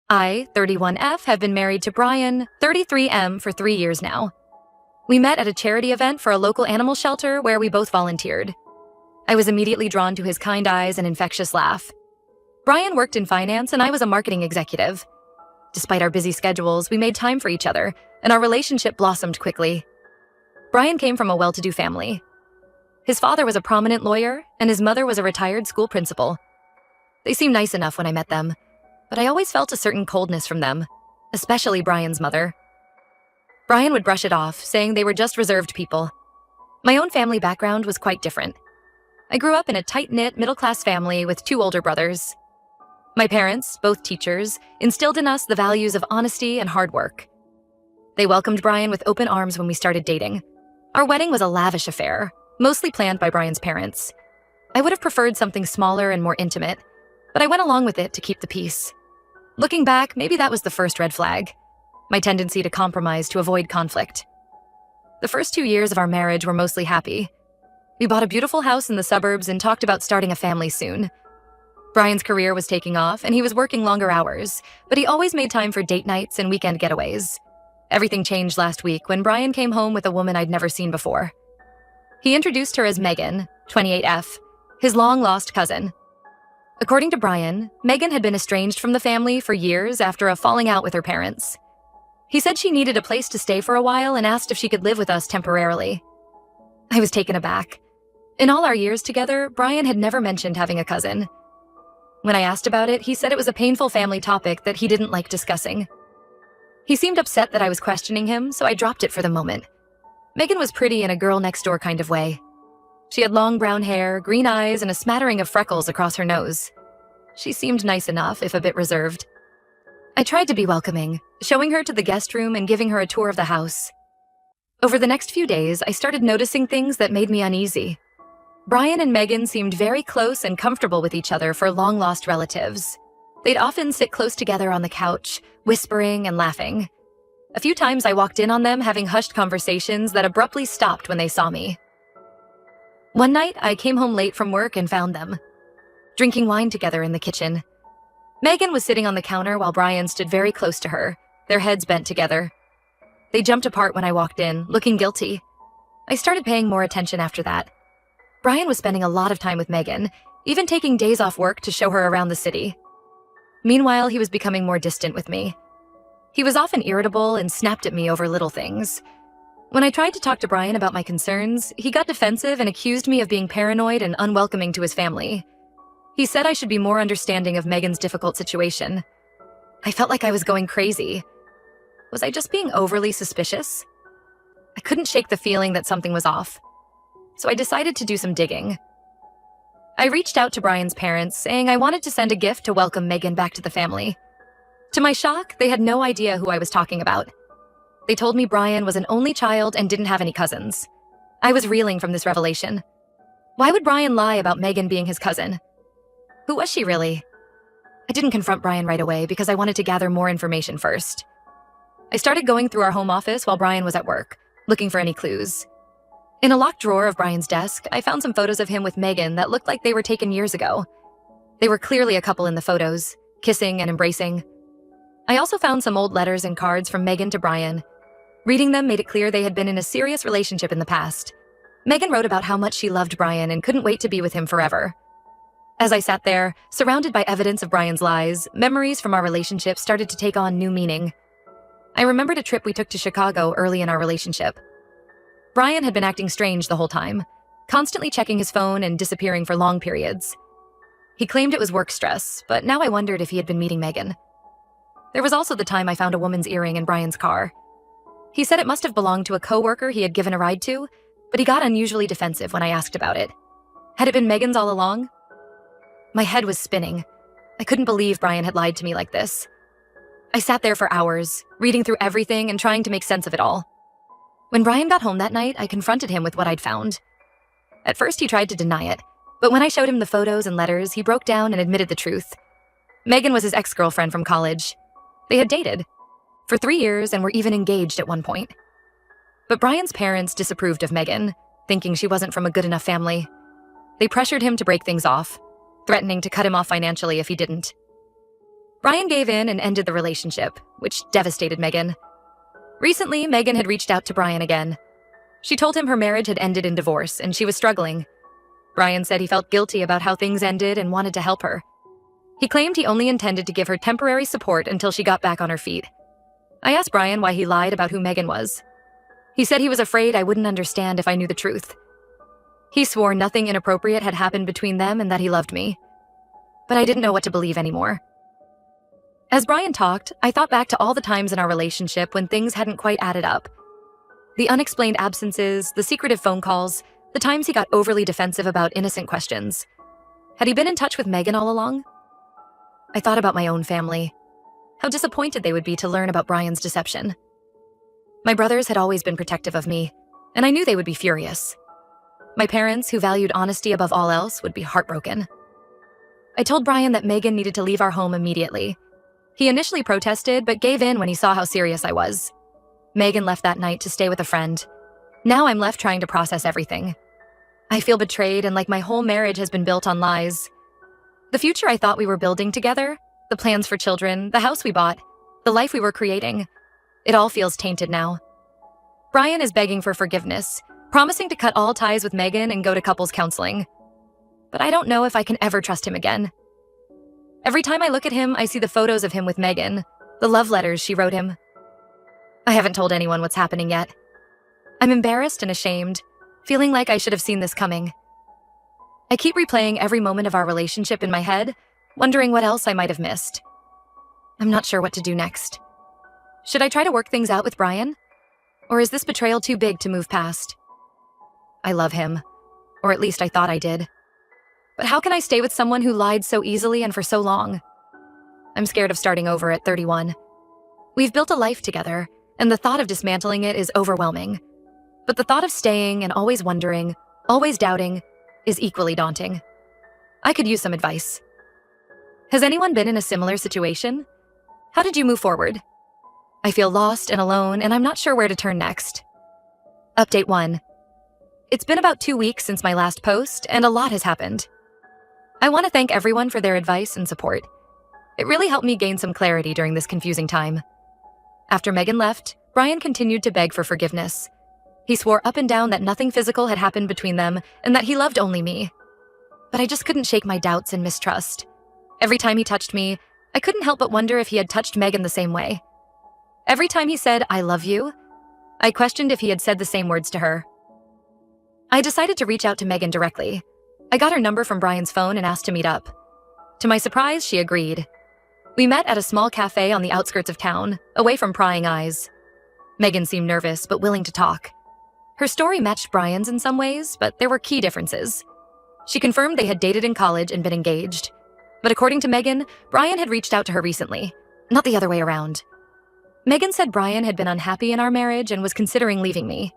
I, 31F, have been married to Brian, 33M, for 3 years now. We met at a charity event for a local animal shelter where we both volunteered. I was immediately drawn to his kind eyes and infectious laugh. Brian worked in finance and I was a marketing executive. Despite our busy schedules, we made time for each other, and our relationship blossomed quickly. Brian came from a well-to-do family. His father was a prominent lawyer, and his mother was a retired school principal. They seemed nice enough when I met them, but I always felt a certain coldness from them, especially Brian's mother. Brian would brush it off, saying they were just reserved people. My own family background was quite different. I grew up in a tight-knit, middle-class family with 2 older brothers. My parents, both teachers, instilled in us the values of honesty and hard work. They welcomed Brian with open arms when we started dating. Our wedding was a lavish affair, mostly planned by Brian's parents. I would have preferred something smaller and more intimate, but I went along with it to keep the peace. Looking back, maybe that was the first red flag, my tendency to compromise to avoid conflict. The first 2 years of our marriage were mostly happy. We bought a beautiful house in the suburbs and talked about starting a family soon. Brian's career was taking off and he was working longer hours, but he always made time for date nights and weekend getaways. Everything changed last week when Brian came home with a woman I'd never seen before. He introduced her as Megan, 28F, his long-lost cousin. According to Brian, Megan had been estranged from the family for years after a falling out with her parents. He said she needed a place to stay for a while and asked if she could live with us temporarily. I was taken aback. In all our years together, Brian had never mentioned having a cousin. When I asked about it, he said it was a painful family topic that he didn't like discussing. He seemed upset that I was questioning him, so I dropped it for the moment. Megan was pretty in a girl-next-door kind of way. She had long brown hair, green eyes, and a smattering of freckles across her nose. She seemed nice enough, if a bit reserved. I tried to be welcoming, showing her to the guest room and giving her a tour of the house. Over the next few days, I started noticing things that made me uneasy. Brian and Megan seemed very close and comfortable with each other for long-lost relatives. They'd often sit close together on the couch, whispering and laughing. A few times I walked in on them having hushed conversations that abruptly stopped when they saw me. One night, I came home late from work and found them, drinking wine together in the kitchen. Megan was sitting on the counter while Brian stood very close to her, their heads bent together. They jumped apart when I walked in, looking guilty. I started paying more attention after that. Brian was spending a lot of time with Megan, even taking days off work to show her around the city. Meanwhile, he was becoming more distant with me. He was often irritable and snapped at me over little things. When I tried to talk to Brian about my concerns, he got defensive and accused me of being paranoid and unwelcoming to his family. He said I should be more understanding of Megan's difficult situation. I felt like I was going crazy. Was I just being overly suspicious? I couldn't shake the feeling that something was off, so I decided to do some digging. I reached out to Brian's parents, saying I wanted to send a gift to welcome Megan back to the family. To my shock, they had no idea who I was talking about. They told me Brian was an only child and didn't have any cousins. I was reeling from this revelation. Why would Brian lie about Megan being his cousin? Who was she really? I didn't confront Brian right away because I wanted to gather more information first. I started going through our home office while Brian was at work, looking for any clues. In a locked drawer of Brian's desk, I found some photos of him with Megan that looked like they were taken years ago. They were clearly a couple in the photos, kissing and embracing. I also found some old letters and cards from Megan to Brian. Reading them made it clear they had been in a serious relationship in the past. Megan wrote about how much she loved Brian and couldn't wait to be with him forever. As I sat there, surrounded by evidence of Brian's lies, memories from our relationship started to take on new meaning. I remembered a trip we took to Chicago early in our relationship. Brian had been acting strange the whole time, constantly checking his phone and disappearing for long periods. He claimed it was work stress, but now I wondered if he had been meeting Megan. There was also the time I found a woman's earring in Brian's car. He said it must have belonged to a coworker he had given a ride to, but he got unusually defensive when I asked about it. Had it been Megan's all along? My head was spinning. I couldn't believe Brian had lied to me like this. I sat there for hours, reading through everything and trying to make sense of it all. When Brian got home that night, I confronted him with what I'd found. At first, he tried to deny it, but when I showed him the photos and letters, he broke down and admitted the truth. Megan was his ex-girlfriend from college. They had dated for 3 years and were even engaged at one point. But Brian's parents disapproved of Megan, thinking she wasn't from a good enough family. They pressured him to break things off, threatening to cut him off financially if he didn't. Brian gave in and ended the relationship, which devastated Megan. Recently, Megan had reached out to Brian again. She told him her marriage had ended in divorce and she was struggling. Brian said he felt guilty about how things ended and wanted to help her. He claimed he only intended to give her temporary support until she got back on her feet. I asked Brian why he lied about who Megan was. He said he was afraid I wouldn't understand if I knew the truth. He swore nothing inappropriate had happened between them and that he loved me. But I didn't know what to believe anymore. As Brian talked, I thought back to all the times in our relationship when things hadn't quite added up. The unexplained absences, the secretive phone calls, the times he got overly defensive about innocent questions. Had he been in touch with Megan all along? I thought about my own family. How disappointed they would be to learn about Brian's deception. My brothers had always been protective of me, and I knew they would be furious. My parents, who valued honesty above all else, would be heartbroken. I told Brian that Megan needed to leave our home immediately. He initially protested, but gave in when he saw how serious I was. Megan left that night to stay with a friend. Now I'm left trying to process everything. I feel betrayed and like my whole marriage has been built on lies. The future I thought we were building together, the plans for children, the house we bought, the life we were creating, it all feels tainted now. Brian is begging for forgiveness, promising to cut all ties with Megan and go to couples counseling. But I don't know if I can ever trust him again. Every time I look at him, I see the photos of him with Megan, the love letters she wrote him. I haven't told anyone what's happening yet. I'm embarrassed and ashamed, feeling like I should have seen this coming. I keep replaying every moment of our relationship in my head, wondering what else I might have missed. I'm not sure what to do next. Should I try to work things out with Brian? Or is this betrayal too big to move past? I love him, or at least I thought I did. But how can I stay with someone who lied so easily and for so long? I'm scared of starting over at 31. We've built a life together, and the thought of dismantling it is overwhelming. But the thought of staying and always wondering, always doubting, is equally daunting. I could use some advice. Has anyone been in a similar situation? How did you move forward? I feel lost and alone, and I'm not sure where to turn next. Update 1. It's been about 2 weeks since my last post, and a lot has happened. I want to thank everyone for their advice and support. It really helped me gain some clarity during this confusing time. After Megan left, Brian continued to beg for forgiveness. He swore up and down that nothing physical had happened between them and that he loved only me. But I just couldn't shake my doubts and mistrust. Every time he touched me, I couldn't help but wonder if he had touched Megan the same way. Every time he said, "I love you," I questioned if he had said the same words to her. I decided to reach out to Megan directly. I got her number from Brian's phone and asked to meet up. To my surprise, she agreed. We met at a small cafe on the outskirts of town, away from prying eyes. Megan seemed nervous, but willing to talk. Her story matched Brian's in some ways, but there were key differences. She confirmed they had dated in college and been engaged. But according to Megan, Brian had reached out to her recently, not the other way around. Megan said Brian had been unhappy in our marriage and was considering leaving me.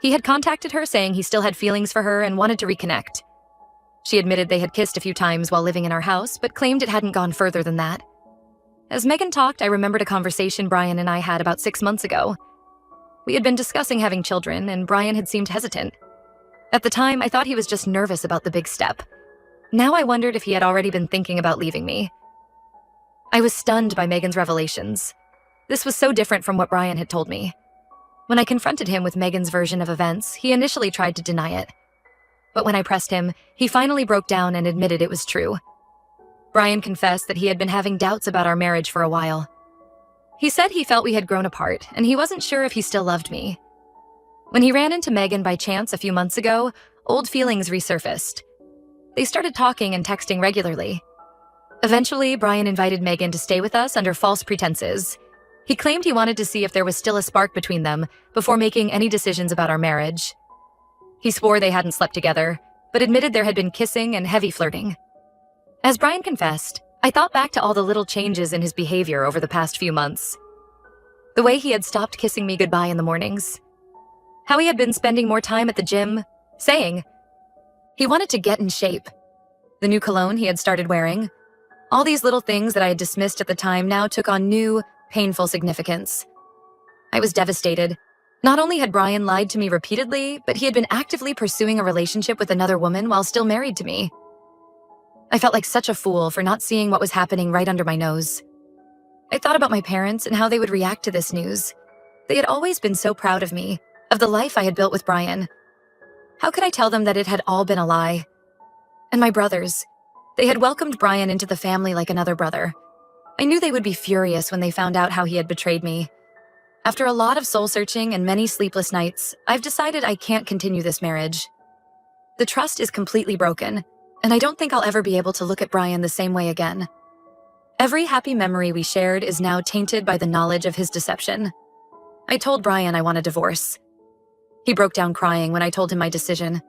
He had contacted her saying he still had feelings for her and wanted to reconnect. She admitted they had kissed a few times while living in our house, but claimed it hadn't gone further than that. As Megan talked, I remembered a conversation Brian and I had about 6 months ago. We had been discussing having children, and Brian had seemed hesitant. At the time, I thought he was just nervous about the big step. Now I wondered if he had already been thinking about leaving me. I was stunned by Megan's revelations. This was so different from what Brian had told me. When I confronted him with Megan's version of events, he initially tried to deny it. But when I pressed him, he finally broke down and admitted it was true. Brian confessed that he had been having doubts about our marriage for a while. He said he felt we had grown apart, and he wasn't sure if he still loved me. When he ran into Megan by chance a few months ago, old feelings resurfaced. They started talking and texting regularly. Eventually, Brian invited Megan to stay with us under false pretenses. He claimed he wanted to see if there was still a spark between them before making any decisions about our marriage. He swore they hadn't slept together, but admitted there had been kissing and heavy flirting. As Brian confessed, I thought back to all the little changes in his behavior over the past few months. The way he had stopped kissing me goodbye in the mornings. How he had been spending more time at the gym, saying he wanted to get in shape. The new cologne he had started wearing. All these little things that I had dismissed at the time now took on new, painful significance. I was devastated. Not only had Brian lied to me repeatedly, but he had been actively pursuing a relationship with another woman while still married to me. I felt like such a fool for not seeing what was happening right under my nose. I thought about my parents and how they would react to this news. They had always been so proud of me, of the life I had built with Brian. How could I tell them that it had all been a lie? And my brothers. They had welcomed Brian into the family like another brother. I knew they would be furious when they found out how he had betrayed me. After a lot of soul-searching and many sleepless nights, I've decided I can't continue this marriage. The trust is completely broken, and I don't think I'll ever be able to look at Brian the same way again. Every happy memory we shared is now tainted by the knowledge of his deception. I told Brian I want a divorce. He broke down crying when I told him my decision.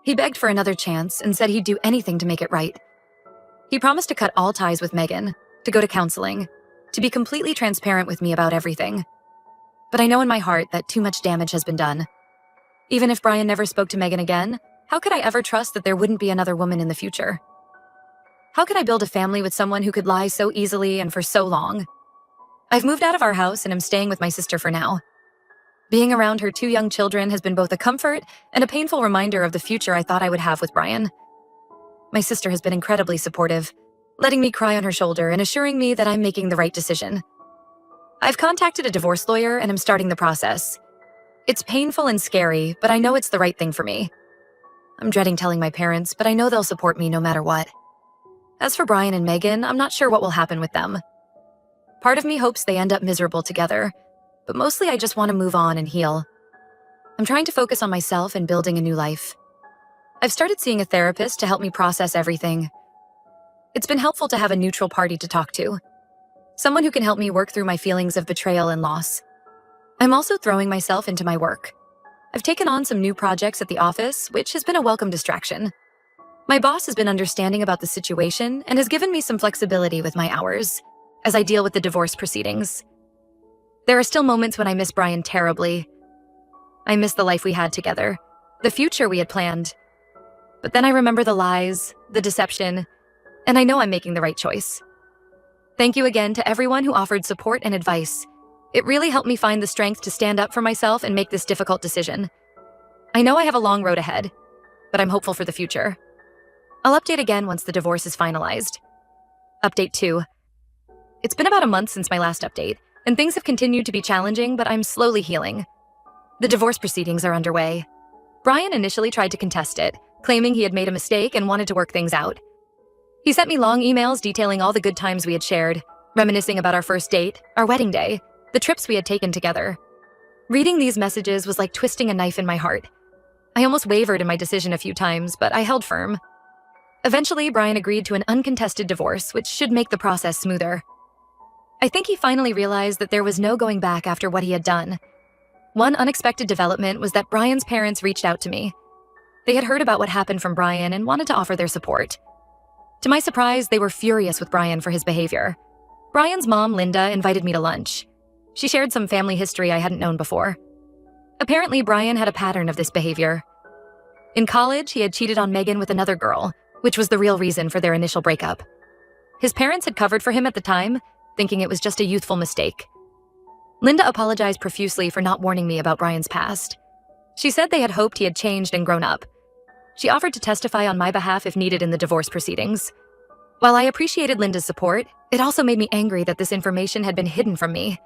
He begged for another chance and said he'd do anything to make it right. He promised to cut all ties with Megan, to go to counseling, to be completely transparent with me about everything. But I know in my heart that too much damage has been done. Even if Brian never spoke to Megan again, how could I ever trust that there wouldn't be another woman in the future? How could I build a family with someone who could lie so easily and for so long? I've moved out of our house and am staying with my sister for now. Being around her 2 young children has been both a comfort and a painful reminder of the future I thought I would have with Brian. My sister has been incredibly supportive, letting me cry on her shoulder and assuring me that I'm making the right decision. I've contacted a divorce lawyer and am starting the process. It's painful and scary, but I know it's the right thing for me. I'm dreading telling my parents, but I know they'll support me no matter what. As for Brian and Megan, I'm not sure what will happen with them. Part of me hopes they end up miserable together, but mostly I just want to move on and heal. I'm trying to focus on myself and building a new life. I've started seeing a therapist to help me process everything. It's been helpful to have a neutral party to talk to, someone who can help me work through my feelings of betrayal and loss. I'm also throwing myself into my work. I've taken on some new projects at the office, which has been a welcome distraction. My boss has been understanding about the situation and has given me some flexibility with my hours as I deal with the divorce proceedings. There are still moments when I miss Brian terribly. I miss the life we had together, the future we had planned. But then I remember the lies, the deception, and I know I'm making the right choice. Thank you again to everyone who offered support and advice. It really helped me find the strength to stand up for myself and make this difficult decision. I know I have a long road ahead, but I'm hopeful for the future. I'll update again once the divorce is finalized. Update 2. It's been about a month since my last update, and things have continued to be challenging, but I'm slowly healing. The divorce proceedings are underway. Brian initially tried to contest it, claiming he had made a mistake and wanted to work things out. He sent me long emails detailing all the good times we had shared, reminiscing about our first date, our wedding day, the trips we had taken together. Reading these messages was like twisting a knife in my heart. I almost wavered in my decision a few times, but I held firm. Eventually, Brian agreed to an uncontested divorce, which should make the process smoother. I think he finally realized that there was no going back after what he had done. One unexpected development was that Brian's parents reached out to me. They had heard about what happened from Brian and wanted to offer their support. To my surprise, they were furious with Brian for his behavior. Brian's mom, Linda, invited me to lunch. She shared some family history I hadn't known before. Apparently, Brian had a pattern of this behavior. In college, he had cheated on Megan with another girl, which was the real reason for their initial breakup. His parents had covered for him at the time, thinking it was just a youthful mistake. Linda apologized profusely for not warning me about Brian's past. She said they had hoped he had changed and grown up. She offered to testify on my behalf if needed in the divorce proceedings. While I appreciated Linda's support, it also made me angry that this information had been hidden from me.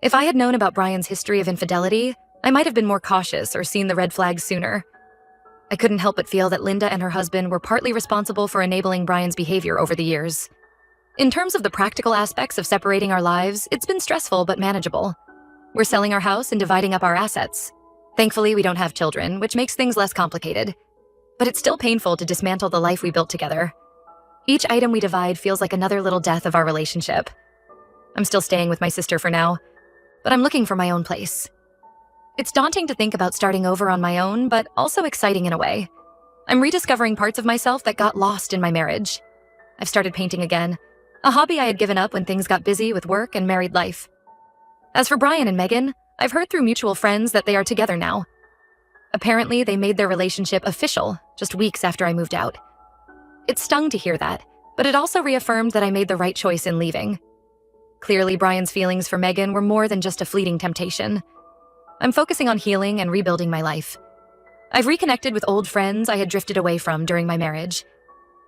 If I had known about Brian's history of infidelity, I might have been more cautious or seen the red flags sooner. I couldn't help but feel that Linda and her husband were partly responsible for enabling Brian's behavior over the years. In terms of the practical aspects of separating our lives, it's been stressful but manageable. We're selling our house and dividing up our assets. Thankfully, we don't have children, which makes things less complicated. But it's still painful to dismantle the life we built together. Each item we divide feels like another little death of our relationship. I'm still staying with my sister for now, but I'm looking for my own place. It's daunting to think about starting over on my own, but also exciting in a way. I'm rediscovering parts of myself that got lost in my marriage. I've started painting again, a hobby I had given up when things got busy with work and married life. As for Brian and Megan, I've heard through mutual friends that they are together now. Apparently, they made their relationship official just weeks after I moved out. It stung to hear that, but it also reaffirmed that I made the right choice in leaving. Clearly, Brian's feelings for Megan were more than just a fleeting temptation. I'm focusing on healing and rebuilding my life. I've reconnected with old friends I had drifted away from during my marriage.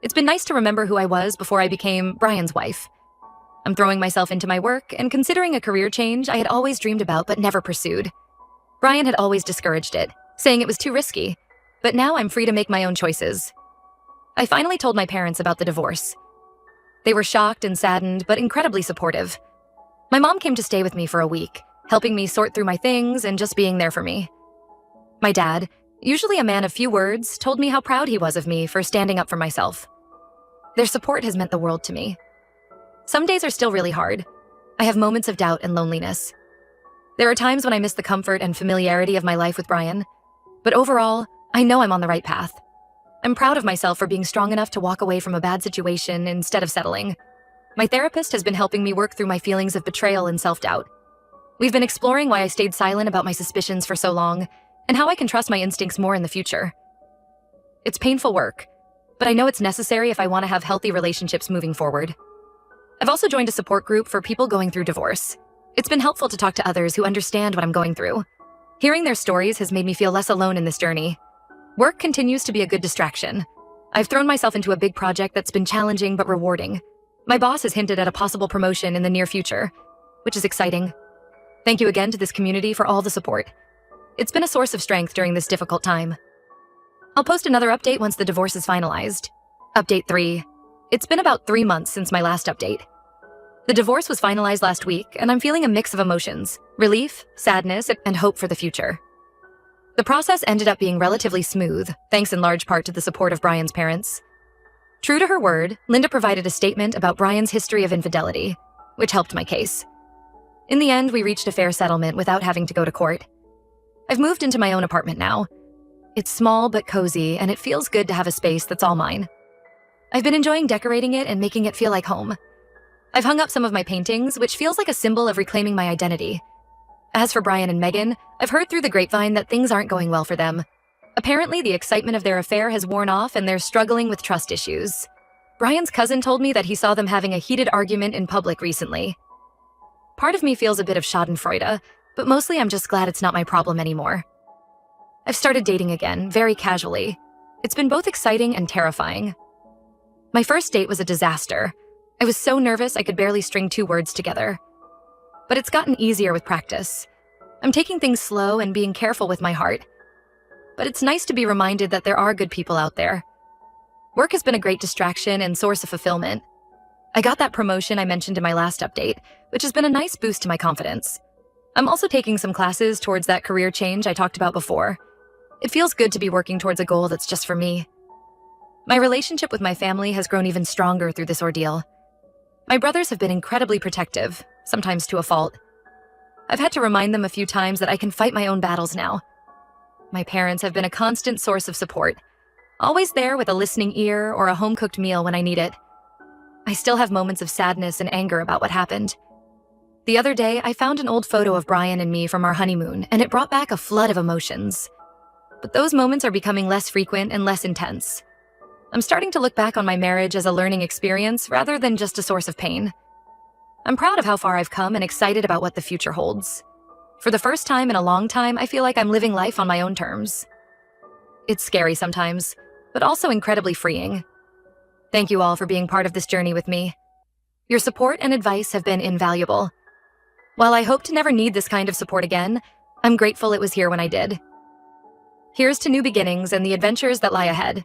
It's been nice to remember who I was before I became Brian's wife. I'm throwing myself into my work and considering a career change I had always dreamed about but never pursued. Brian had always discouraged it, saying it was too risky, but now I'm free to make my own choices. I finally told my parents about the divorce. They were shocked and saddened, but incredibly supportive. My mom came to stay with me for a week, helping me sort through my things and just being there for me. My dad, usually a man of few words, told me how proud he was of me for standing up for myself. Their support has meant the world to me. Some days are still really hard. I have moments of doubt and loneliness. There are times when I miss the comfort and familiarity of my life with Brian, but overall, I know I'm on the right path. I'm proud of myself for being strong enough to walk away from a bad situation instead of settling. My therapist has been helping me work through my feelings of betrayal and self-doubt. We've been exploring why I stayed silent about my suspicions for so long, and how I can trust my instincts more in the future. It's painful work, but I know it's necessary if I want to have healthy relationships moving forward. I've also joined a support group for people going through divorce. It's been helpful to talk to others who understand what I'm going through. Hearing their stories has made me feel less alone in this journey. Work continues to be a good distraction. I've thrown myself into a big project that's been challenging but rewarding. My boss has hinted at a possible promotion in the near future, which is exciting. Thank you again to this community for all the support. It's been a source of strength during this difficult time. I'll post another update once the divorce is finalized. Update 3. It's been about 3 months since my last update. The divorce was finalized last week, and I'm feeling a mix of emotions: relief, sadness, and hope for the future. The process ended up being relatively smooth, thanks in large part to the support of Brian's parents. True to her word, Linda provided a statement about Brian's history of infidelity, which helped my case. In the end, we reached a fair settlement without having to go to court. I've moved into my own apartment now. It's small but cozy, and it feels good to have a space that's all mine. I've been enjoying decorating it and making it feel like home. I've hung up some of my paintings, which feels like a symbol of reclaiming my identity. As for Brian and Megan, I've heard through the grapevine that things aren't going well for them. Apparently, the excitement of their affair has worn off and they're struggling with trust issues. Brian's cousin told me that he saw them having a heated argument in public recently. Part of me feels a bit of schadenfreude, but mostly I'm just glad it's not my problem anymore. I've started dating again, very casually. It's been both exciting and terrifying. My first date was a disaster. I was so nervous I could barely string 2 words together. But it's gotten easier with practice. I'm taking things slow and being careful with my heart. But it's nice to be reminded that there are good people out there. Work has been a great distraction and source of fulfillment. I got that promotion I mentioned in my last update, which has been a nice boost to my confidence. I'm also taking some classes towards that career change I talked about before. It feels good to be working towards a goal that's just for me. My relationship with my family has grown even stronger through this ordeal. My brothers have been incredibly protective, sometimes to a fault. I've had to remind them a few times that I can fight my own battles now. My parents have been a constant source of support, always there with a listening ear or a home-cooked meal when I need it. I still have moments of sadness and anger about what happened. The other day, I found an old photo of Brian and me from our honeymoon, and it brought back a flood of emotions. But those moments are becoming less frequent and less intense. I'm starting to look back on my marriage as a learning experience rather than just a source of pain. I'm proud of how far I've come and excited about what the future holds. For the first time in a long time, I feel like I'm living life on my own terms. It's scary sometimes, but also incredibly freeing. Thank you all for being part of this journey with me. Your support and advice have been invaluable. While I hope to never need this kind of support again, I'm grateful it was here when I did. Here's to new beginnings and the adventures that lie ahead.